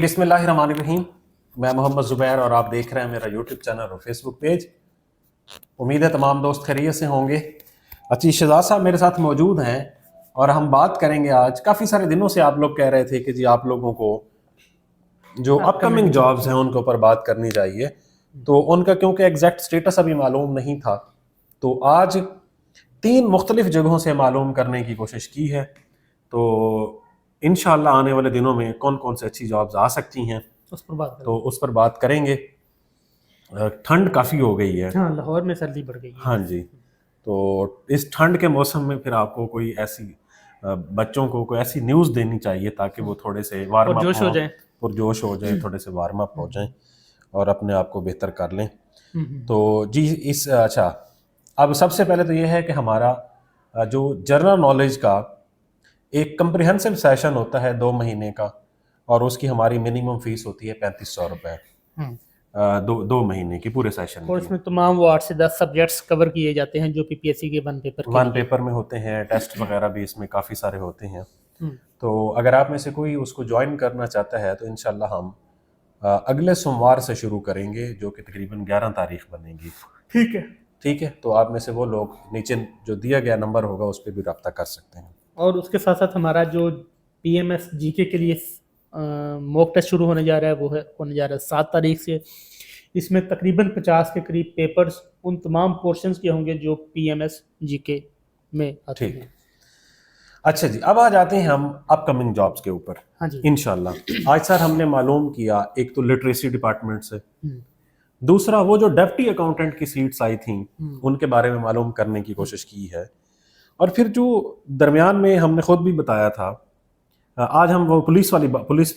बिस्मिल्लाहिर्रहमानिर्रहीम। मैं मोहम्मद ज़ुबैर और आप देख रहे हैं मेरा यूट्यूब चैनल और फेसबुक पेज। उम्मीद है तमाम दोस्त खैरियत से होंगे। अच्छी शहजाद साहब मेरे साथ मौजूद हैं और हम बात करेंगे आज। काफ़ी सारे दिनों से आप लोग कह रहे थे कि जी आप लोगों को जो अपकमिंग जॉब्स हैं उनके ऊपर बात करनी चाहिए, तो उनका क्योंकि एग्जैक्ट स्टेटस अभी मालूम नहीं था, तो आज 3 मुख्तलिफ जगहों से मालूम करने की कोशिश की है। तो इंशाल्लाह आने वाले दिनों में कौन कौन से अच्छी जॉब्स आ सकती हैं उस पर बात करेंगे। ठंड काफ़ी हो गई है। हाँ, लाहौर में सर्दी बढ़ गई है। हाँ जी, तो इस ठंड के मौसम में फिर आपको कोई ऐसी बच्चों को कोई ऐसी न्यूज़ देनी चाहिए ताकि वो थोड़े से वार्म अप पुरजोश हो जाए। पुरजोश हो जाए, थोड़े से वार्म अप हो जाएं और अपने आप को बेहतर कर लें। तो जी अच्छा, अब सबसे पहले तो ये है कि हमारा जो जनरल नॉलेज का एक कम्प्रिहेंसिव सेशन होता है 2 महीने का, और उसकी हमारी मिनिमम फीस होती है 3500 रुपये दो महीने की पूरे सेशन और की। इसमें तमाम वो 8 से 10 सब्जेक्ट्स कवर किए जाते हैं जो पीपीएससी के वन पेपर में होते हैं। टेस्ट वगैरह भी इसमें काफ़ी सारे होते हैं। तो अगर आप में से कोई उसको ज्वाइन करना चाहता है तो इंशाल्लाह हम अगले सोमवार से शुरू करेंगे, जो कि तकरीबन 11 तारीख बनेगी। ठीक है, तो आप में से वो लोग नीचे जो दिया गया नंबर होगा उस पर भी रब्ता कर सकते हैं। और उसके साथ साथ हमारा जो पीएमएस जीके के लिए मॉक टेस्ट शुरू होने जा रहा है वो होने जा रहा है 7 तारीख से। इसमें तकरीबन 50 के करीब पेपर्स उन तमाम पोर्शंस के होंगे जो पीएमएस जीके में आते हैं। अच्छा जी, अब आ जाते हैं हम अपकमिंग जॉब्स के ऊपर। हाँ जी, इंशाल्लाह आज सर हमने मालूम किया, एक तो लिटरेसी डिपार्टमेंट से, दूसरा वो जो डेप्टी अकाउंटेंट की सीट्स आई थी उनके बारे में मालूम करने की कोशिश की है, और फिर जो दरमियान में हमने खुद भी बताया था। आज हम वो पुलिस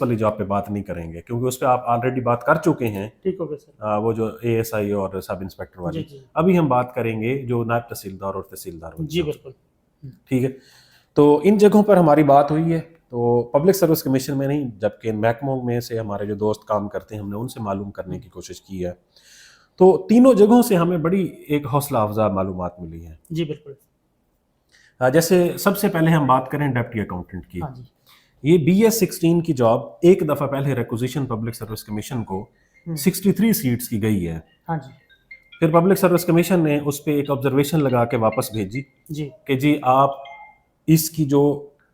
वाली जॉब पे बात नहीं करेंगे क्योंकि उस पर आप ऑलरेडी बात कर चुके हैं। ठीक हो गया सर। वो जो एएसआई और सब इंस्पेक्टर वाली, अभी हम बात करेंगे जो नायब तहसीलदार और तहसीलदार वाली। जी बिल्कुल, ठीक है। तो इन जगहों पर हमारी बात हुई है, तो पब्लिक सर्विस कमीशन में नहीं जबकि महकमों में से हमारे जो दोस्त काम करते हैं हमने उनसे मालूम करने की कोशिश की है। तो तीनों जगहों से हमें बड़ी एक हौसला अफजा मालूमात मिली है। जी बिल्कुल। जैसे सबसे पहले हम बात करें डेप्टी अकाउंटेंट की। हाँ जी। ये BS 16 की जॉब एक दफ़ा पहले रिक्विजिशन पब्लिक सर्विस कमीशन को 63 सीट्स की गई है। हाँ जी। फिर पब्लिक सर्विस कमीशन ने उस पर एक ऑब्जर्वेशन लगा के वापस भेजी जी कि जी आप इसकी जो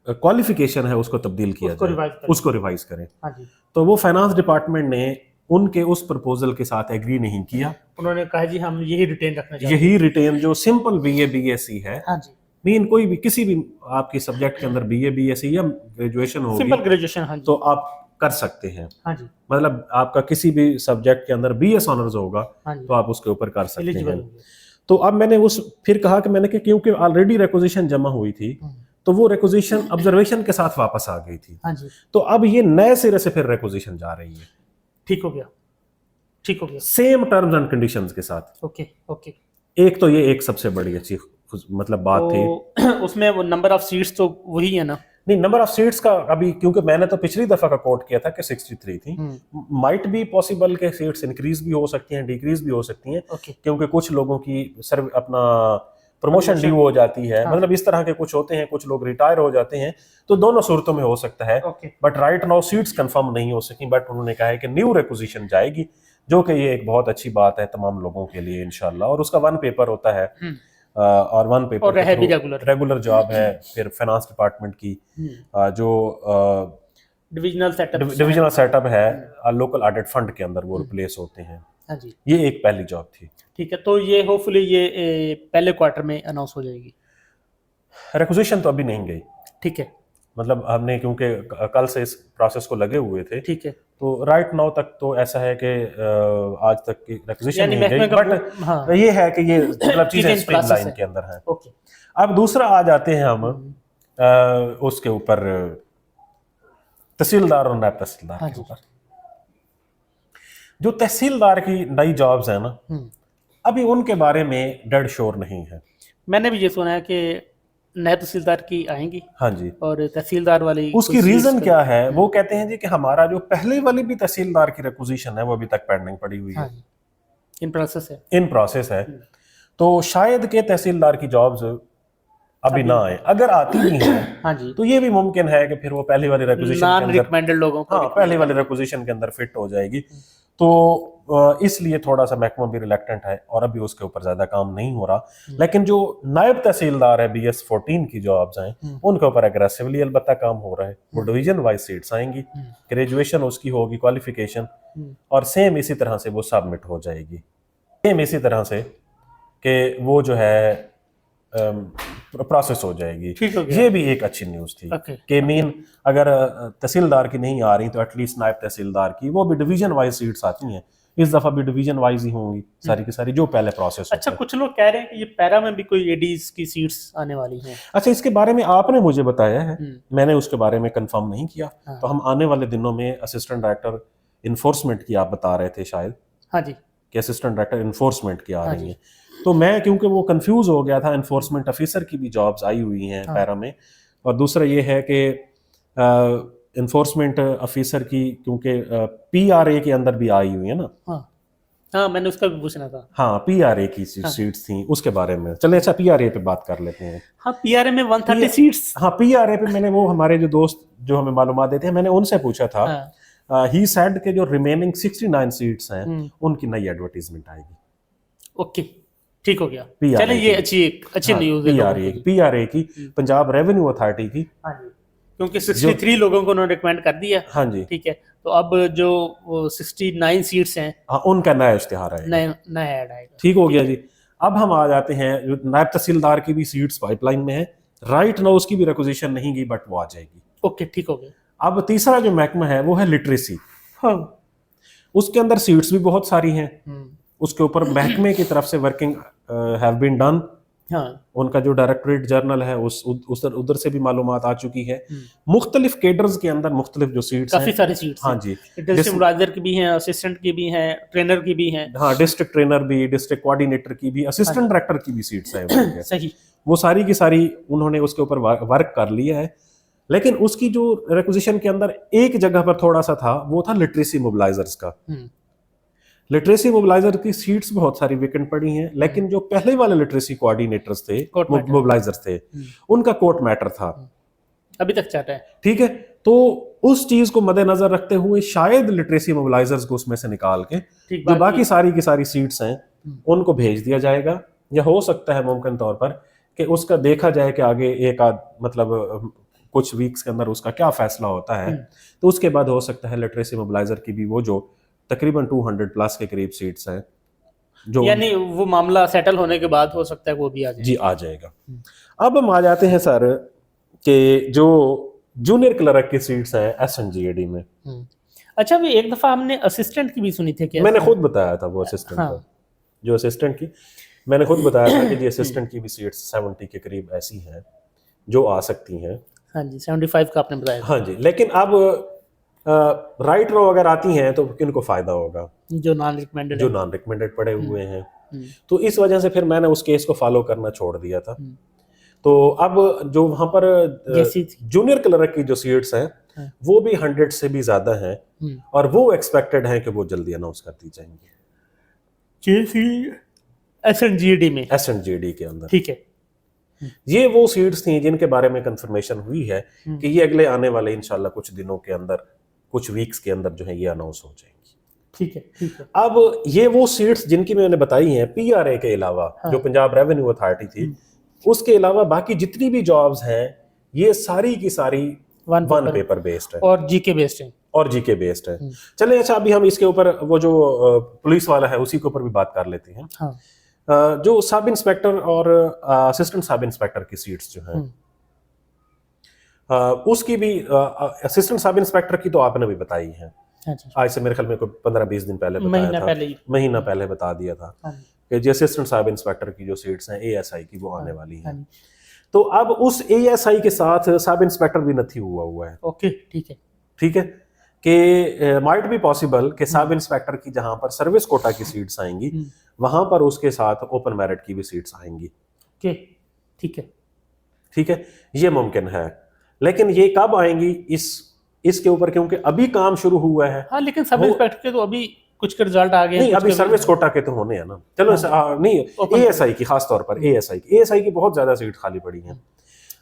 क्वालिफिकेशन है उसको तब्दील किया जाए, उसको रिवाइज करें। हाँ जी। तो वो फाइनेंस डिपार्टमेंट ने उनके उस प्रपोजल के साथ एग्री नहीं किया। उन्होंने कहा जी हम यही रिटेन रखना चाहते हैं। यही रिटेन जो सिंपल BA BSc है। हाँ जी। मीन कोई भी किसी भी आपकी सब्जेक्ट के अंदर BA BSc या ग्रेजुएशन होगी, सिंपल ग्रेजुएशन, हाँ जी, तो आप कर सकते हैं। हाँ जी। मतलब आपका किसी भी सब्जेक्ट के अंदर BS ऑनर्स होगा, हाँ जी, तो आप उसके ऊपर कर सकते एलिजिबल हैं। होंगे। तो अब मैंने फिर कहा कि मैंने कि क्योंकि ऑलरेडी रिक्विजिशन जमा हुई थी तो वो रिक्विजिशन ऑब्जर्वेशन के साथ वापस आ गई थी। हाँ जी। तो अब ये नए सिरे से फिर रिक्विजिशन जा रही है। ठीक हो गया, ठीक हो गया। सेम टर्म्स एंड कंडीशंस के साथ। Okay okay. एक तो ये एक सबसे बड़ी अच्छी मतलब बात थी। उसमें वो नंबर ऑफ सीट्स तो वही है ना? नहीं, नंबर ऑफ सीट्स का अभी, क्योंकि मैंने तो पिछली दफा का कोट किया था कि 63 थी। माइट बी पॉसिबल के सीट्स इंक्रीज भी हो सकती हैं, डिक्रीज भी हो सकती हैं, क्योंकि कुछ लोगों की अपना प्रमोशन ड्यू हो जाती है। मतलब इस तरह के कुछ होते हैं, कुछ लोग रिटायर हो जाते हैं, तो दोनों सूरतों में हो सकता है। But right now seats confirm नहीं हो सकी, बट उन्होंने कहा है कि न्यू रिक्विजिशन जाएगी, जो कि ये एक बहुत अच्छी बात है तमाम लोगों के लिए इंशाल्लाह। और उसका 1 पेपर होता है, और 1 पेपर रेगुलर जॉब है। फिर फाइनेंस डिपार्टमेंट की जो डिविजनल सेटअप है लोकल ऑडिट फंड के अंदर वो रिप्लेस होते हैं। हाँ जी। ये एक पहली जॉब थी। ठीक है, तो ये होपफुली ये पहले क्वार्टर में अनाउंस हो जाएगी। रिक्विजिशन तो अभी नहीं गई। ठीक है, मतलब हमने क्योंकि कल से इस प्रोसेस को लगे हुए थे। ठीक है, तो राइट नाउ तक तो ऐसा है कि आज तक की रिक्विजिशन नहीं गई, बट हाँ, ये है कि ये मतलब चीजें स्ट्रीमलाइन के अंदर है। ओके। अब दूसरा आ जाते हैं हम उसके ऊपर तहसीलदार और नायब तहसीलदार के ऊपर। जो तहसीलदार की नई जॉब्स है ना, अभी उनके बारे में डेड श्योर नहीं है। मैंने भी ये सुना है कि नए तहसीलदार की आएंगी। हाँ जी। और तहसीलदार वाली उसकी रीजन क्या है? वो कहते हैं जी कि हमारा जो पहले वाली भी तहसीलदार की रिक्विजिशन है वो अभी तक पेंडिंग पड़ी हुई है। इन प्रोसेस है। तो शायद के तहसीलदार की जॉब्स अभी ना आए। अगर आती भी है हाँ जी, तो ये भी मुमकिन है कि फिर वो पहले वाली रिक्वेजिशन के नॉन अंदर, रिकमेंडेड लोगों को हाँ recommend पहले वाले करना। रिक्वेजिशन के अंदर फिट हो जाएगी। तो इसलिए थोड़ा सा महकमा भी रिलेक्टेंट है और अभी उसके ऊपर ज्यादा काम नहीं हो रहा। लेकिन जो नायब तहसीलदार है BS14 की जॉब्स हैं उनके ऊपर एग्रेसिवली अलबत्ता काम हो रहा है। वो डिवीजन वाइज सीट्स आएंगी, ग्रेजुएशन उसकी होगी, क्वालिफिकेशन, और सेम इसी तरह से वो सबमिट हो जाएगी, सेम इसी तरह से कि वो जो है प्रोसेस हो जाएगी। ठीक हो गया। ये भी एक अच्छी न्यूज़ थी ओके, कि मीन अगर तहसीलदार की नहीं आ रही तो एटलीस्ट नायब तहसीलदार की, वो भी डिवीजन वाइज सीट्स आती हैं, इस दफा भी डिवीजन वाइज ही होंगी सारी की सारी, जो पहले प्रोसेस अच्छा, कुछ लोग कह रहे हैं कि ये पैरा में भी कोई एडीज की सीट्स आने वाली हैं। अच्छा, इसके बारे में आपने मुझे बताया है, मैंने उसके बारे में कंफर्म नहीं किया। तो हम आने वाले दिनों में असिस्टेंट डायरेक्टर इन्फोर्समेंट की आप बता रहे थे शायद, हाँ जी, कि असिस्टेंट डायरेक्टर इन्फोर्समेंट की आ रही है। तो मैं क्योंकि वो कंफ्यूज हो गया था, इन्फोर्समेंट ऑफिसर की भी जॉब्स आई हुई हैं पैरा में, और दूसरा ये है कि इन्फोर्समेंट ऑफिसर की क्योंकि PRA के अंदर भी आई हुई है ना। हाँ, मैंने उसका भी पूछना था। हाँ, PRA की सीट्स थी, उसके बारे में चले। अच्छा, PRA पे बात कर लेते हैं। हाँ, पीआरए में 130 सीट्स। हाँ, PRA पे मैंने वो हमारे जो दोस्त जो हमें मालूमात देते हैं, मैंने उनसे पूछा था, ही सेड के जो रिमेनिंग 69 सीट्स हैं उनकी नई एडवर्टीजमेंट आएगी। ओके, ठीक हो गया। PRA चले, ये की। अच्छी न्यूज़ है लोगों के लिए। PRA की, पंजाब रेवेन्यू अथॉरिटी की। हाँ जी, क्योंकि 63 लोगों को उन्होंने रिकमेंड कर दिया। हाँ जी, ठीक है, तो अब जो 69 सीट्स हैं, हाँ उनका नया इश्तिहार आएगा, नया ऐड आएगा। ठीक हो गया जी। अब हम आ जाते हैं, जो नायब तहसीलदार की भी सीट्स पाइपलाइन में है, राइट नाउ उसकी भी रिक्वेजिशन नहीं गई, बट वो आ जाएगी। ओके, ठीक हो गया। अब तीसरा जो महकमा है वो है लिटरेसी। हाँ, उसके अंदर सीट्स भी बहुत सारी हैं। उसके ऊपर महकमे की तरफ से वर्किंग हैव बीन डन। हाँ, उनका जो डायरेक्टरेट जर्नल है उधर से भी मालूमात आ चुकी है। मुख्तलिफ केडर्स के अंदर मुख्तलिफ जो सीट्स काफी सारी सीट्स हाँ हैं। जी, डिस्ट्रिक्ट मुलाजिर की भी हैं, असिस्टेंट की भी हैं, ट्रेनर की भी हैं। हाँ, डिस्ट्रिक्ट ट्रेनर भी, डिस्ट्रिक्ट कोऑर्डिनेटर की भी, असिस्टेंट डायरेक्टर की भी सीट्स हैं। सही, वो सारी की सारी उन्होंने उसके ऊपर वर्क कर लिया है। लेकिन उसकी जो रिक्वेजिशन के अंदर एक जगह पर थोड़ा सा था, वो था लिटरेसी मोबिलाइजर्स का। लिटरेसी मोबिलाइजर की सीट्स बहुत सारी वेकेंट पड़ी हैं, लेकिन जो पहले वाले लिटरेसी कोऑर्डिनेटर्स थे, मोबिलाइजर्स थे, उनका कोर्ट मैटर था, अभी तक चल रहा है। ठीक है, तो उस चीज को मद्देनजर रखते हुए शायद लिटरेसी मोबिलाइजर्स को उसमें से निकाल के जो बाकी सारी की सारी सीट्स हैं उनको भेज दिया जाएगा। या हो सकता है मुमकिन तौर पर कि उसका देखा जाए कि आगे एक आध मतलब कुछ वीक्स के अंदर उसका क्या फैसला होता है, तो उसके बाद हो सकता है लिटरेसी मोबिलाइजर की भी वो जो तकरीबन 200 प्लस के करीब सीट्स हैं, जो यानी वो मामला सेटल होने के बाद हो सकता है वो भी आ जाए। जी, आ जाएगा। अब हम आ जाते हैं सर कि जो जूनियर क्लर्क की सीट्स हैं SNGAD में। अच्छा, भी एक दफा हमने असिस्टेंट की भी सुनी थी क्या? मैंने खुद बताया था वो असिस्टेंट का, जो असिस्टेंट की मैंने खुद बताया था कि जी असिस्टेंट की भी सीट्स 70 के करीब ऐसी हैं जो आ सकती हैं। हाँ जी, 75 का आपने बताया। हाँ जी, लेकिन अब राइट रो अगर आती हैं तो किनको फायदा होगा? जो नॉन रिकमेंडेड पड़े हुए हैं। तो इस वजह से फिर मैंने उस केस को फॉलो करना छोड़ दिया था। तो अब जो वहां पर जूनियर क्लर्क की जो सीट्स हैं वो भी 100 से भी ज्यादा हैं, और वो एक्सपेक्टेड है कि वो जल्दी अनाउंस कर दी जाएंगी SNGAD के अंदर। ठीक है, ये वो सीट्स थी जिनके बारे में कंफर्मेशन हुई है कि ये अगले आने वाले इंशाल्लाह कुछ दिनों के अंदर, कुछ वीक्स के अंदर जो है ये अनाउंस हो जाएंगी। ठीक है। अब ये वो सीट्स जिनकी मैंने बताई हैं PRA के अलावा, जो पंजाब रेवेन्यू अथॉरिटी थी, उसके अलावा बाकी जितनी भी जॉब्स हैं ये सारी की सारी वन पेपर बेस्ड है और जीके बेस्ड है। चले, अच्छा अभी हम इसके ऊपर वो जो पुलिस वाला है उसी के ऊपर भी बात कर लेते हैं। जो सब इंस्पेक्टर और असिस्टेंट सब इंस्पेक्टर की सीट्स जो हैं, उसकी भी असिस्टेंट सब इंस्पेक्टर की तो आपने भी बताई है। आज से मेरे ख्याल में 15-20 दिन पहले बताया था, महीना पहले बता दिया था कि जो असिस्टेंट सब इंस्पेक्टर की जो सीट्स हैं ASI की वो आने वाली हैं। तो अब उस ASI के साथ सब इंस्पेक्टर भी नथी हुआ है। ओके, ठीक है कि माइट बी पॉसिबल कि सब इंस्पेक्टर की जहां पर सर्विस कोटा की सीट्स आएंगी वहां पर उसके साथ ओपन मेरिट की भी सीट्स आएंगी। ठीक है, ये मुमकिन है, लेकिन ये कब आएंगी इसके ऊपर, क्योंकि अभी काम शुरू हुआ है। हाँ, लेकिन सब इंस्पेक्टर के तो अभी कुछ के रिजल्ट आ गए हैं, नहीं, कुछ अभी के सर्विस कोटा के तो होने हैं ना। चलो नहीं, Open एएसआई की खास तौर पर एएसआई की बहुत ज्यादा सीट खाली पड़ी हैं।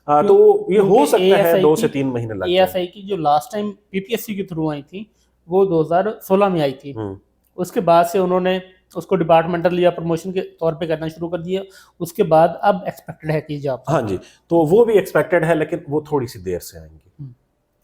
तो ये हो क्योंकि सकता है ASI 2 से की 3 महीने लग ASI जाए। की जो लास्ट टाइम पीपीएससी के थ्रू आई थी वो 2016 में आई थी। हम्म। उसके बाद से उन्होंने उसको डिपार्टमेंटल या प्रमोशन के तौर पे करना शुरू कर दिया। उसके बाद अब एक्सपेक्टेड है कि जॉब। हाँ जी, तो वो भी एक्सपेक्टेड है, लेकिन वो थोड़ी सी देर से आएंगी।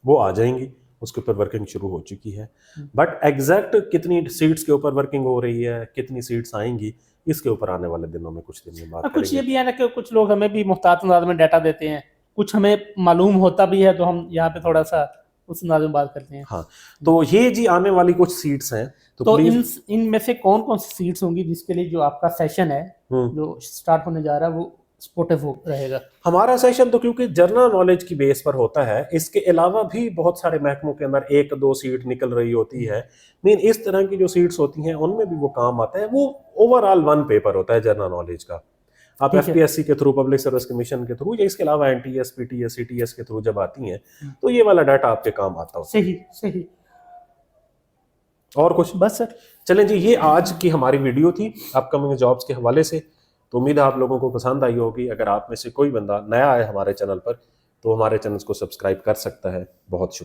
वो आ जाएंगी, उसके ऊपर वर्किंग शुरू हो चुकी है। बट एग्जैक्ट कितनी सीट्स के ऊपर वर्किंग हो रही है, कितनी सीट्स आएंगी, इसके ऊपर आने वाले दिनों में कुछ दिन में बात कुछ ये करेंगे। भी है ना कि कुछ लोग हमें भी मुफ्तात अंदाज में डाटा देते हैं, कुछ हमें मालूम होता भी है, तो हम यहाँ पे थोड़ा सा उस अंदाज में बात करते हैं। हाँ, तो ये जी आने वाली कुछ सीट्स हैं, तो प्लीज। इनमें से कौन कौन सी सीट्स होंगी जिसके लिए जो आपका सेशन है जो स्टार्ट होने जा रहा है वो सपोर्टिव रहेगा? हमारा सेशन तो क्योंकि जनरल नॉलेज की बेस पर होता है, इसके अलावा भी बहुत सारे महकमों के अंदर 1-2 सीट निकल रही होती है। मीन इस तरह की जो सीट्स होती हैं उनमें भी वो काम आता है। वो ओवरऑल 1 पेपर होता है जनरल नॉलेज का। आप ठीक है। एफपीएससी के थ्रू, पब्लिक सर्विस कमीशन के थ्रू, या इसके अलावा एनटीएस, पीटीएस, सीटीएस के थ्रू जब आती हैं तो ये वाला डाटा आपके काम आता हो। सही सही। और कुछ? बस सर। चलें जी, ये आज की हमारी वीडियो थी अपकमिंग जॉब्स के हवाले से। तो उम्मीद है आप लोगों को पसंद आई होगी। अगर आप में से कोई बंदा नया है हमारे चैनल पर तो हमारे चैनल को सब्सक्राइब कर सकता है। बहुत शुक्रिया।